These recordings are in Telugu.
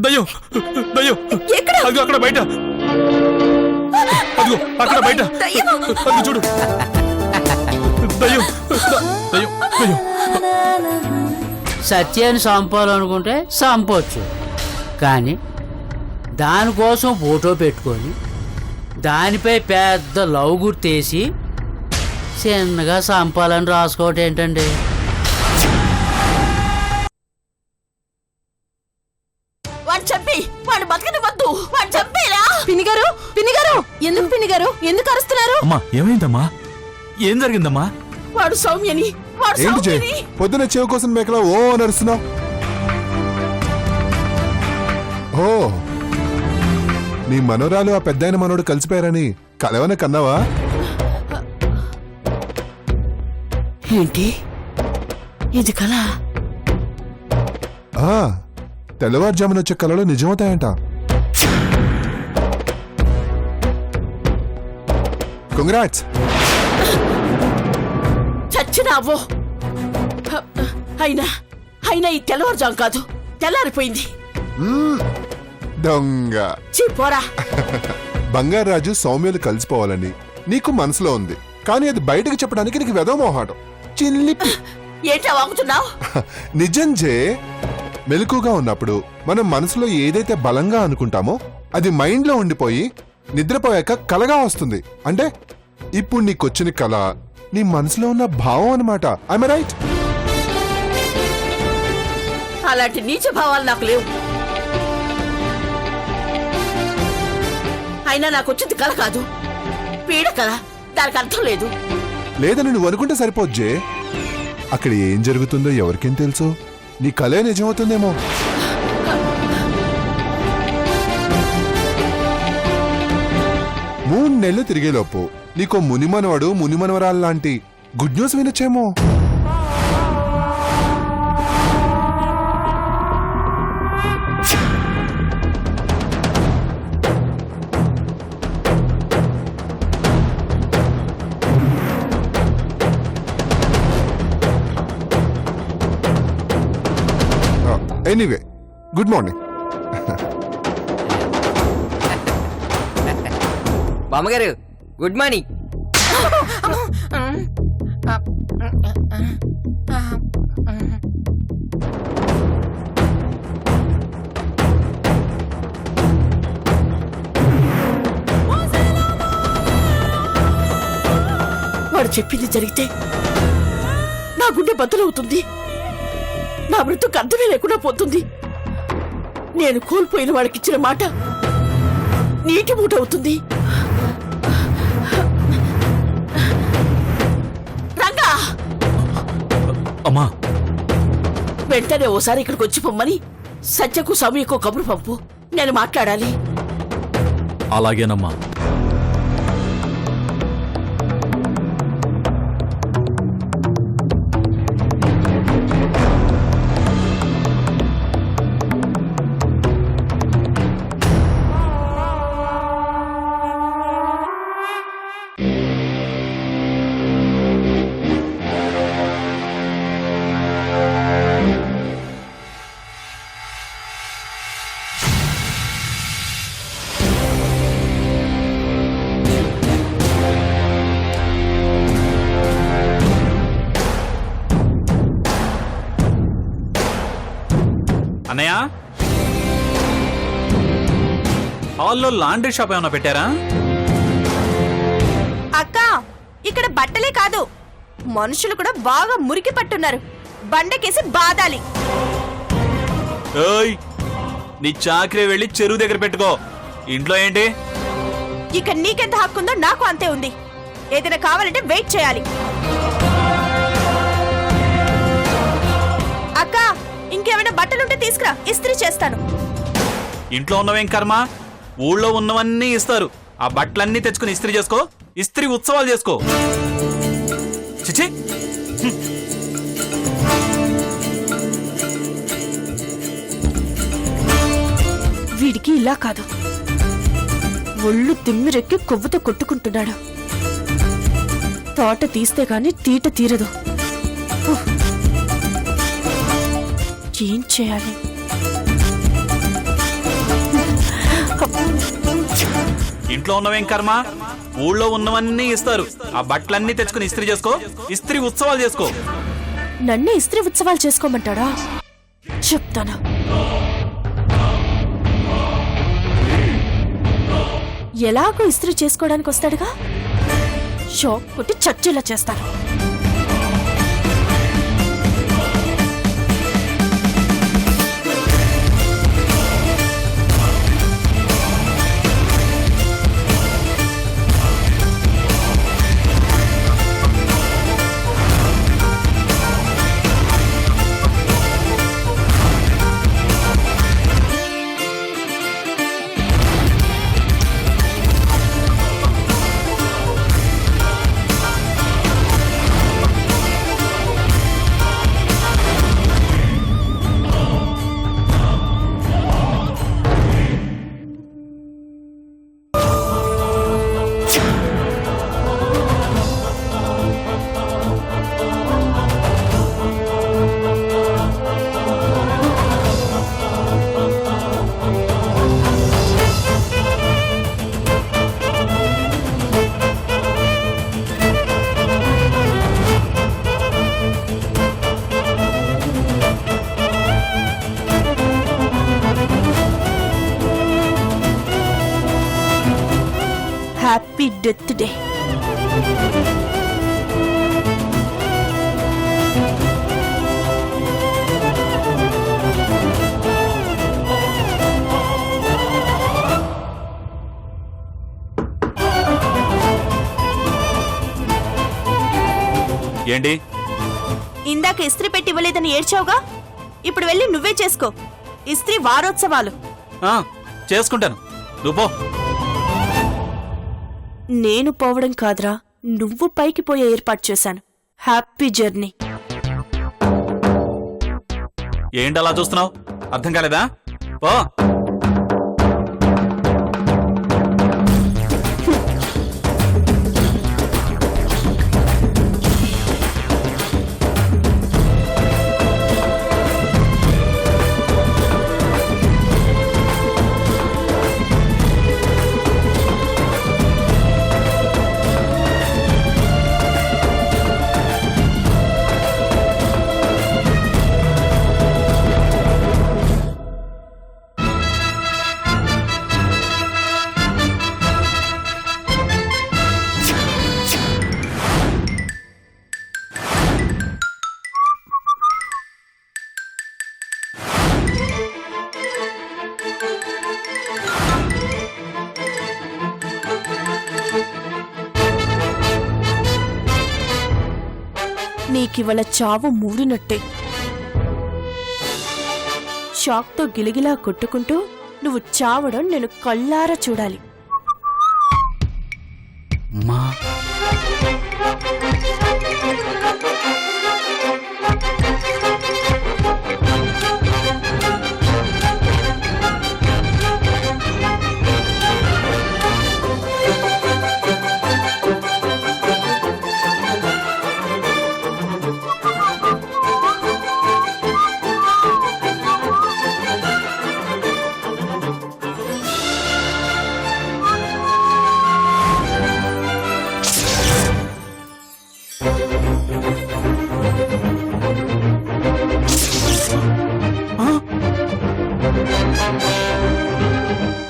దయ్యం దయ్యం అదిగో అక్కడ బయట, అదిగో అక్కడ బయట, అదిగో చూడు దయ్యం దయ్యం దయ్యం. సత్యాన్ని చంపాలనుకుంటే చంపొచ్చు, కానీ దానికోసం ఫోటో పెట్టుకొని దానిపై పెద్ద లవ్ గుర్తేసి చిన్నగా చంపాలని రాసుకోవటం ఏంటండి? పిన్నిగారు ఎందుకు పిన్నిగారు ఎందుకు అరుస్తున్నారు? అమ్మా ఏమైందమ్మా? ఏం జరిగిందమ్మా? వాడు సౌమ్యని ఏంటి జై పొద్దున చెవు కోసం మేకలా ఓ నడుస్తున్నావు? ఓ నీ మనోరాలు ఆ పెద్దాయన మనోడు కలిసిపోయారని కలవన కన్నావా? ఏంటి ఇది కళ? తెల్లవారుజామున వచ్చే కళలు నిజమవుతాయంట. కంగ్రాట్స్. చచ్చినావో. అయినా అయినా ఈ తెల్లవారుజాము కాదు, తెల్లారిపోయింది. దొంగ పోరా. బంగారాజు సౌమ్యులు కలిసిపోవాలని నీకు మనసులో ఉంది, కానీ అది బయటకు చెప్పడానికి నీకు వెదమోహాటం. చిల్లిపి ఏంటా వాగుతున్నావు? నిజం జే. మెలకుగా ఉన్నప్పుడు మనం మనసులో ఏదైతే బలంగా అనుకుంటామో అది మైండ్ లో ఉండిపోయి నిద్రపోయాక కలగా వస్తుంది. అంటే ఇప్పుడు నీకొచ్చిన కళ నీ మనసులో ఉన్న భావం అన్నమాట. I'm right? అలాంటి నీచ భావాలు నాకు లేవు. అయినా నాకు వచ్చింది కళ కాదు, పీడ కళ. దానికి అర్థం లేదు. లేదని నువ్వు అనుకుంటే సరిపోద్జే. అక్కడ ఏం జరుగుతుందో ఎవరికేం తెలుసు? నీ కళే నిజమవుతుందేమో. 3 నెలలు తిరిగేలోపు నీకో మునిమనవాడు మునిమనవరాల్లాంటి గుడ్ న్యూస్ వినొచ్చేమో. Anyway good morning. బామ్మగారు గుడ్ మార్నింగ్. వాడు చెప్పింది జరిగితే నా గుండె బద్దలవుతుంది, నా బ్రతుకు అర్థమే లేకుండా పోతుంది. నేను కోల్పోయిన వాడికిచ్చిన మాట నీటి మూట అవుతుంది. రంగా, అమ్మా వెంటనే ఓసారి ఇక్కడికి వచ్చి పొమ్మని సత్యకు సమయకు కబురు పంపు. నేను మాట్లాడాలి. అలాగేనమ్మా. అన్నయ్య, హాల్లో లాండ్రీ షాప్ ఏమైనా పెట్టారా? అక్క, ఇక్కడ బట్టలే కాదు మనుషులు కూడా బాగా మురికి పట్టున్నారు. బండకేసి బాదాలి. ఏయ్, నీ చాకరీ వెళ్ళి చెరువు దగ్గర పెట్టుకో. ఇంట్లో ఏంటి? ఇక నీకెంత హక్కుందో నాకు అంతే ఉంది. ఏదైనా కావాలంటే వెయిట్ చేయాలి. అక్క, ఇంకేమైనా బట్టలుంటే తీసుకురా, ఇస్త్రీ చేస్తాను. ఇంట్లో ఉన్నవేం కర్మ, ఊళ్ళో ఉన్నవన్నీ ఇస్తారు. ఆ బట్టలన్నీ తెచ్చుకుని ఇస్త్రీ చేసుకో, ఇస్త్రీ ఉత్సవాలు చేసుకో. చిచి, వీడికి ఇలా కాదు, ఒళ్ళు తిమ్మిరెక్కి కొవ్వుతో కొట్టుకుంటున్నాడు. తోట తీస్తే గాని తీట తీరదు. ఏం చేయాలి? ఇంట్లో ఉన్నవేం కర్మ ఊళ్ళో ఉన్నవన్నీ ఇస్తారు ఆ బట్టలన్నీ తెచ్చుకుని ఇస్త్రీ చేసుకో ఇస్త్రీ ఉత్సవాలు చేసుకో. నన్నే ఇస్త్రీ ఉత్సవాలు చేసుకోమంటాడా? చెప్తానా. ఎలాగో ఇస్త్రీ చేసుకోవడానికి వస్తాడుగా, షాక్ కొట్టి చచ్చేలా చేస్తాను. Happy death day. ఏంటి ఇందాక ఇస్త్రీ పెట్టి ఇవ్వలేదని ఏడ్చావుగా, ఇప్పుడు వెళ్ళి నువ్వే చేసుకో ఇస్త్రీ వారోత్సవాలు. చేసుకుంటాను, నువ్వు పో. నేను పోవడం కాదురా, నువ్వు పైకి పోయే ఏర్పాటు చేశాను. Happy journey. ఏంటి అలా చూస్తున్నావు? అర్థం కాలేదా? పో. నీకివల చావు మూడినట్టే. షాక్తో గిలిగిలా కొట్టుకుంటూ నువ్వు చావడం నేను కళ్ళారా చూడాలి. మా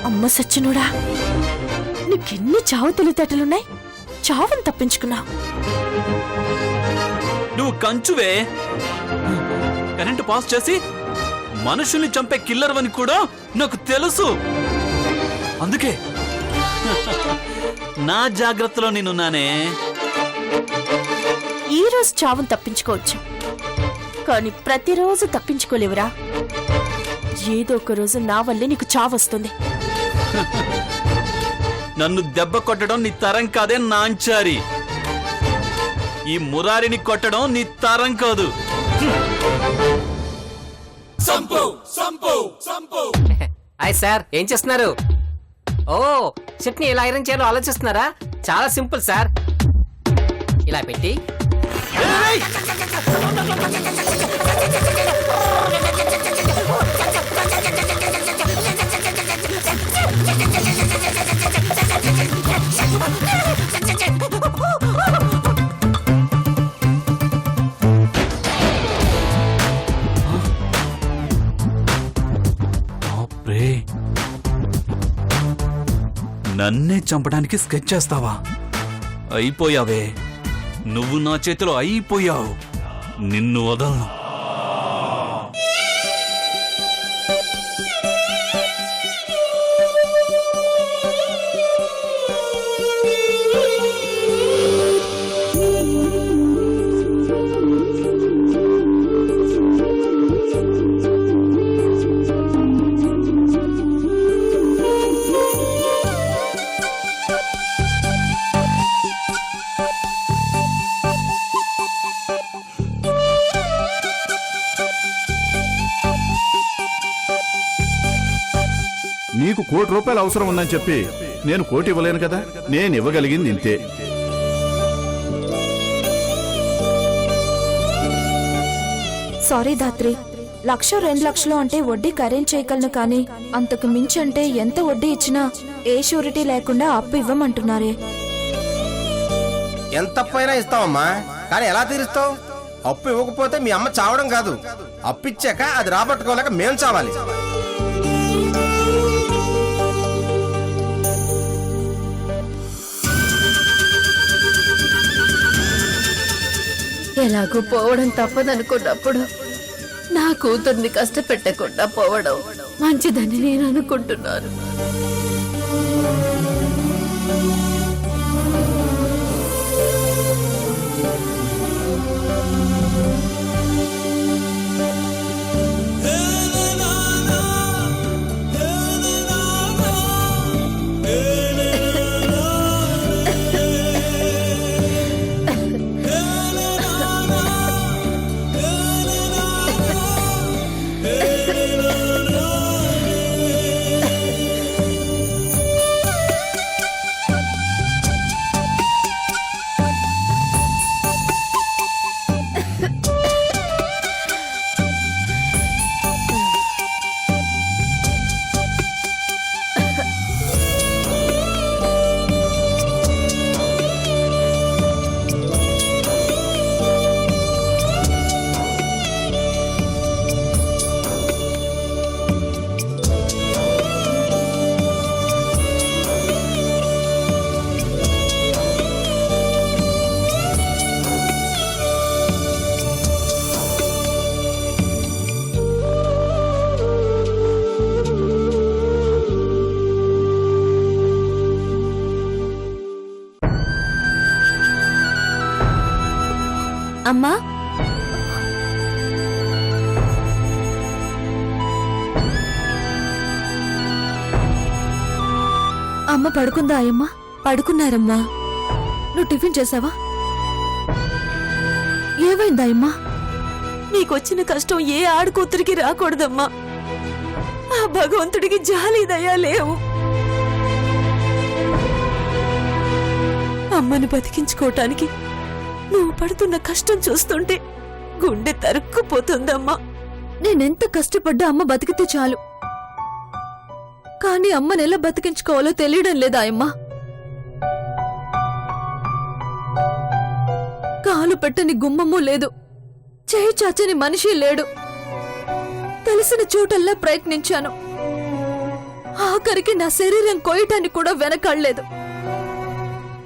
అమ్మ సచ్చినోడా, నీకెన్ని చావు తెలివితేటలున్నాయి, చావును తప్పించుకున్నావు. నువ్వు కంచువే. కరెంటు పాస్ చేసి మనుషుల్ని చంపే కిల్లర్ అని కూడా నాకు తెలుసు. అందుకే నా జాగ్రత్తలో నేనున్నానే. ఈ రోజు చావును తప్పించుకోవచ్చు, కానీ ప్రతిరోజు తప్పించుకోలేవురా. ఏదో ఒక రోజు నా వల్లే నీకు చావొస్తుంది. నన్ను దెబ్బ కొట్టడం నీ తరం కాదే నాంచారి. ఈ మురారిని కొట్టడం నీ తరం కాదు. హాయ్ సార్, ఏం చేస్తున్నారు? ఓ, చట్నీ ఎలా ఐరన్ చేయాలో ఆలోచిస్తున్నారా? చాలా సింపుల్ సార్. ఇలా పెట్టి రే, నన్నే చంపడానికి స్కెచ్ చేస్తావా? అయిపోయావే, నువ్వు నా చేతిలో అయిపోయావు. నిన్ను వదలను. నీకు ₹1,00,00,000 అవసరం ఉందని చెప్పి నేను 1,00,00,000 ఇవ్వలేను కదా. నేను ఇవ్వగలిగింది ఇంతే. సారీ ధాత్రి, 1,00,000-2,00,000 అంటే వడ్డీకి అరేంజ్ చేయగలను, కానీ అంతకు మించి అంటే ఎంత వడ్డీ ఇచ్చినా ఏ షూరిటీ లేకుండా అప్పు ఇవ్వమంటున్నారే. ఎంత అప్పైనా ఇస్తావమ్మా, కానీ ఎలా తీరుస్తావు? అప్పు ఇవ్వకపోతే మీ అమ్మ చావడం కాదు, అప్పిచ్చాక అది రాబట్టుకోలేక మేం చావాలి. ఎలాగో పోవడం తప్పదనుకున్నప్పుడు నా కూతుర్ని కష్టపెట్టకుండా పోవడం మంచిదని నేను అనుకుంటున్నాను. అమ్మా, అమ్మ పడుకుందా? అయ్యమ్మా పడుకున్నారమ్మా. నువ్వు టిఫిన్ చేసావా? ఏమైందా అయ్యమ్మా? నీకొచ్చిన కష్టం ఏ ఆడకూతురికి రాకూడదమ్మా. ఆ భగవంతుడికి జాలి దయా లేవు. అమ్మను బతికించుకోవటానికి నువ్వు పడుతున్న కష్టం చూస్తుంటే గుండె తరుక్కుపోతుందమ్మా. నేనెంత కష్టపడ్డా అమ్మ బతికితే చాలు, కానీ అమ్మని ఎలా బతికించుకోవాలో తెలియడం లేదా అమ్మా? కాలు పెట్టని గుమ్మము లేదు, చేయి చాచని మనిషి లేడు. తెలిసిన చోటల్లా ప్రయత్నించాను, ఆఖరికి నా శరీరం కోయటానికి కూడా వెనకాడలేదు.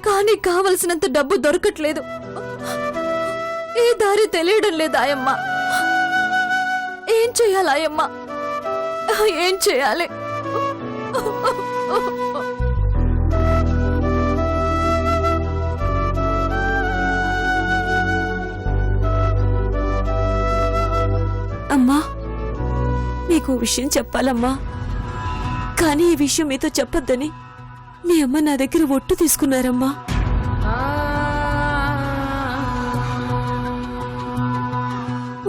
కానీ కావలసినంత డబ్బు దొరకట్లేదు. ఏ దారి తెలియడం లేదా ఆయమ్మ? ఏం చెయ్యాలి ఆయమ్మ? ఏం చెయ్యాలి? అమ్మా, నీకు విషయం చెప్పాలమ్మా, కానీ ఈ విషయం మీతో చెప్పొద్దని మీ అమ్మ నా దగ్గర ఒట్టు తీసుకున్నారమ్మా.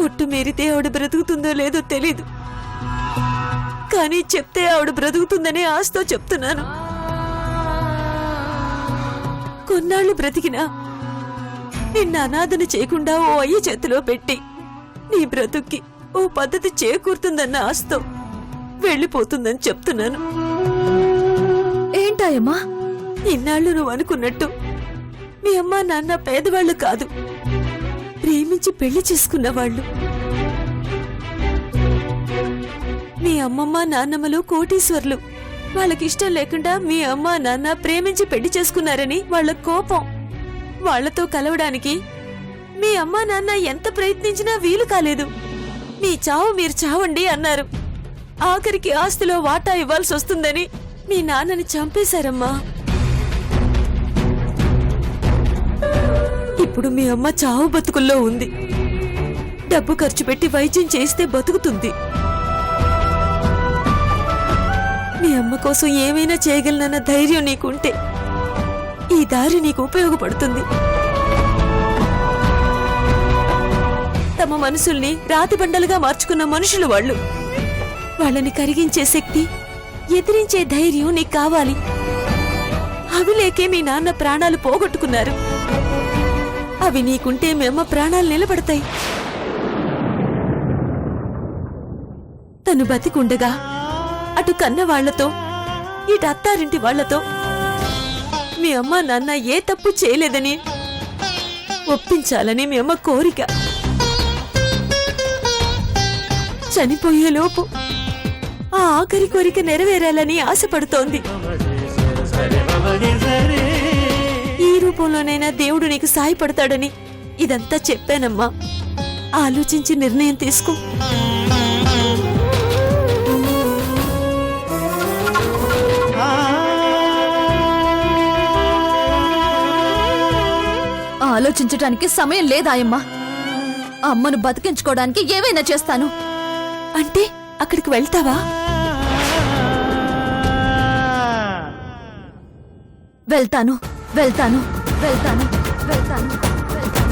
ఒట్టు మీరితే ఆవిడ బ్రతుకుతుందో లేదో తెలీదు, కానీ చెప్తే ఆవిడ బ్రతుకుతుందనే ఆశతో చెప్తున్నాను. కొన్నాళ్ళు బ్రతికినా నిన్న అనాథన చేయకుండా ఓ అయ్య చేతిలో పెట్టి నీ బ్రతుక్కి ఓ పద్ధతి చేకూరుతుందన్న ఆశతో వెళ్ళిపోతుందని చెప్తున్నాను. ఏంటాయమ్మా? ఇన్నాళ్ళు నువ్వు అనుకున్నట్టు మీ అమ్మ నాన్న పేదవాళ్లు కాదు, ప్రేమించి పెళ్లి చేసుకున్నవాళ్లు. మీ అమ్మమ్మ నాన్నమ్మలు కోటీశ్వర్లు. వాళ్ళకిష్టం లేకుండా మీ అమ్మ నాన్న ప్రేమించి పెళ్లి చేసుకున్నారని వాళ్ళ కోపం. వాళ్లతో కలవడానికి మీ అమ్మా నాన్న ఎంత ప్రయత్నించినా వీలు కాలేదు. మీ చావు మీరు చావండి అన్నారు. ఆఖరికి ఆస్తిలో వాటా ఇవ్వాల్సి వస్తుందని మీ నాన్నని చంపేశారమ్మా. ఇప్పుడు మీ అమ్మ చావు బతుకుల్లో ఉంది. డబ్బు ఖర్చు పెట్టి వైద్యం చేస్తే బతుకుతుంది. మీ అమ్మ కోసం ఏమైనా చేయగలనన్న ధైర్యం నీకుంటే ఈ దారి నీకు ఉపయోగపడుతుంది. తమ మనసుల్ని రాతి బండలుగా మార్చుకున్న మనుషులు వాళ్ళు. వాళ్ళని కరిగించే శక్తి, ఎదిరించే ధైర్యం నీకు కావాలి. అవి లేకే మీ నాన్న ప్రాణాలు పోగొట్టుకున్నారు. అవి నీకుంటే మీ అమ్మ ప్రాణాలు నిలబడతాయి. తను బతికుండగా అటు కన్న వాళ్లతో ఇటు అత్తారింటి వాళ్లతో మీ అమ్మ నాన్న ఏ తప్పు చేయలేదని ఒప్పించాలని మీ అమ్మ కోరిక. చనిపోయేలోపు ఆ ఆఖరి కోరిక నెరవేరాలని ఆశపడుతోంది. ఈ రూపంలోనైనా దేవుడు నీకు సాయపడతాడని ఇదంతా చెప్పానమ్మా. ఆలోచించి నిర్ణయం తీసుకో. ఆలోచించడానికి సమయం లేదాయమ్మా. అమ్మను బతికించుకోవడానికి ఏవైనా చేస్తాను. అంటే అక్కడికి వెళ్తావా? వెళ్తాను వెళ్తాను వెళ్తాను వెళ్తాను వెళ్తాను.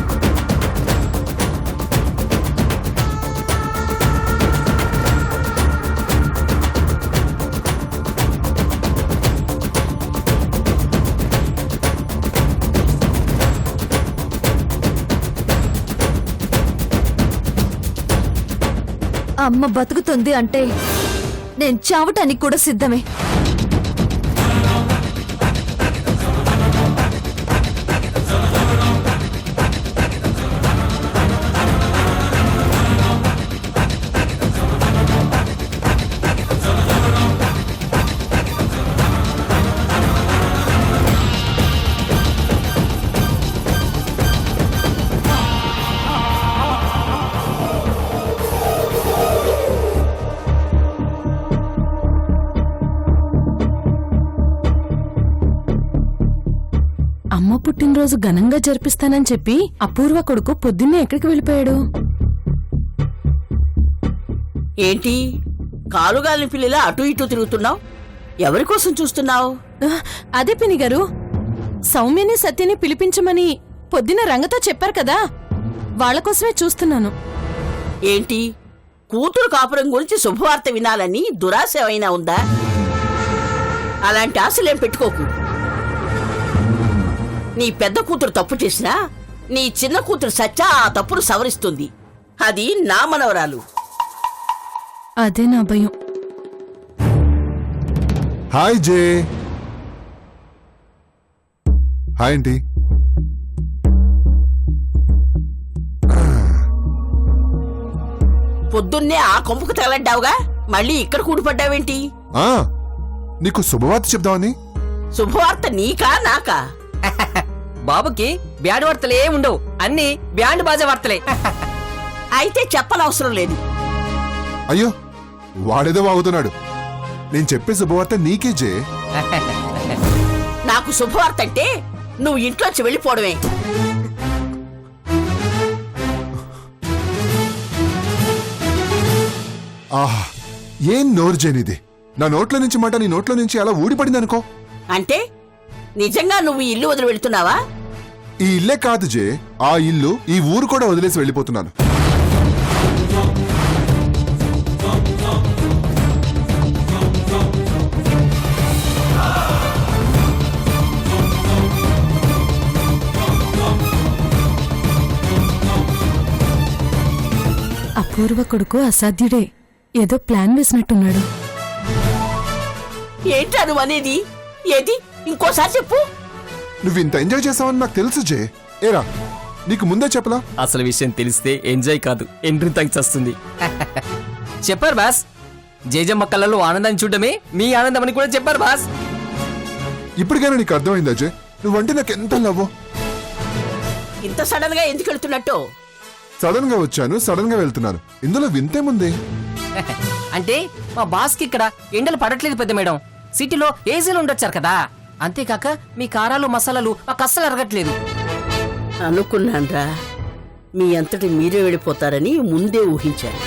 అమ్మ బతుకుతుంది అంటే నేను చావటానికి కూడా సిద్ధమే. అమ్మ పుట్టినరోజు ఘనంగా జరిపిస్తానని చెప్పి అపూర్వ కొడుకు పొద్దున్నే ఎక్కడికి వెళ్ళిపోయాడు? ఏంటి కాలుగాలిని పిల్లిలా అటు ఇటు తిరుగుతున్నావు? ఎవరి కోసం చూస్తున్నావు? అదే పిన్ని గారు, సౌమ్యని సత్యని పిలిపించమని పొద్దున రంగతో చెప్పారు కదా, వాళ్ళ కోసమే చూస్తున్నాను. ఏంటి కూతురు కాపురం గురించి శుభవార్త వినాలని దురాశ ఏమైనా ఉందా? అలాంటి ఆశలేం పెట్టుకోకు. నీ పెద్ద కూతురు తప్పు చేసినా నీ చిన్న కూతురు సత్య ఆ తప్పును సవరిస్తుంది. అది నా మనవరాలు. అదే నా భయం. Hi Jay. Hi aunty. పొద్దున్నే ఆ కొంపుకు తగలడ్డావుగా, మళ్ళీ ఇక్కడ కూడిపడ్డావేంటి? నీకు శుభవార్త చెప్దామని. శుభవార్త నీకా నాకా? బాబుకి బ్యాడ్ వార్తలే ఉండవు, అన్ని బ్యాండ్ బాజా వార్తలే. అయితే చెప్పనవసరం లేదు. అయ్యో వాడేదో వాగుతున్నాడు. నేను చెప్పే శుభవార్త నీకే జే. నాకు శుభవార్త అంటే నువ్వు ఇంట్లోంచి వెళ్ళిపోవడమే. ఆహా ఏం నోరు జేనిది. నా నోట్లో నుంచి మాట నీ నోట్లో నుంచి అలా ఊడిపడింది అనుకో. అంటే నిజంగా నువ్వు ఈ ఇల్లు వదిలి వెళ్తున్నావా? ఈ ఇల్లే కాదు జే, ఆ ఇల్లు ఈ ఊరు కూడా వదిలేసి వెళ్ళిపోతున్నాను. అపూర్వ కొడుకు అసాధ్యుడే, ఏదో ప్లాన్ వేసినట్టున్నాడు. ఏంట్రా నువ్వు అనేది? ఏది ఇంకోసారి చెప్పు. నువ్వు ఇంత ఎంజాయ్ చేసావని నాకు తెలుసు జే. ఏరా నీకు ముందే చెప్పలా? అసలు విషయం తెలిస్తే ఎంజాయ్ కాదు, ఎంట్రీ తగ్గి చస్తుంది. చెప్పారు బాస్, జేజమ్మ కళ్ళలో ఆనందాన్ని చూడడమే మీ ఆనందం అని కూడా చెప్పారు బాస్. ఇప్పటికైనా నీకు అర్థమైంది అజయ్, నువ్వంటే నాకు ఎంత లవ్వో. ఇంత సడన్ గా ఎందుకు వెళ్తున్నట్టు? సడన్ గా వచ్చాను, సడన్ గా వెళ్తున్నాను. ఇందులో వింతేముంది? అంటే మా బాస్ కి ఇక్కడ ఎండలు పడట్లేదు పెద్ద మేడం, సిటీలో ఏసీలు ఉండొచ్చారు కదా. అంతేకాక మీ కారాలు మసాలాలు మాకు అస్సలు అరగట్లేదు. అనుకున్నాన్రా, మీ అంతటి మీరే వెళ్ళిపోతారని ముందే ఊహించాను.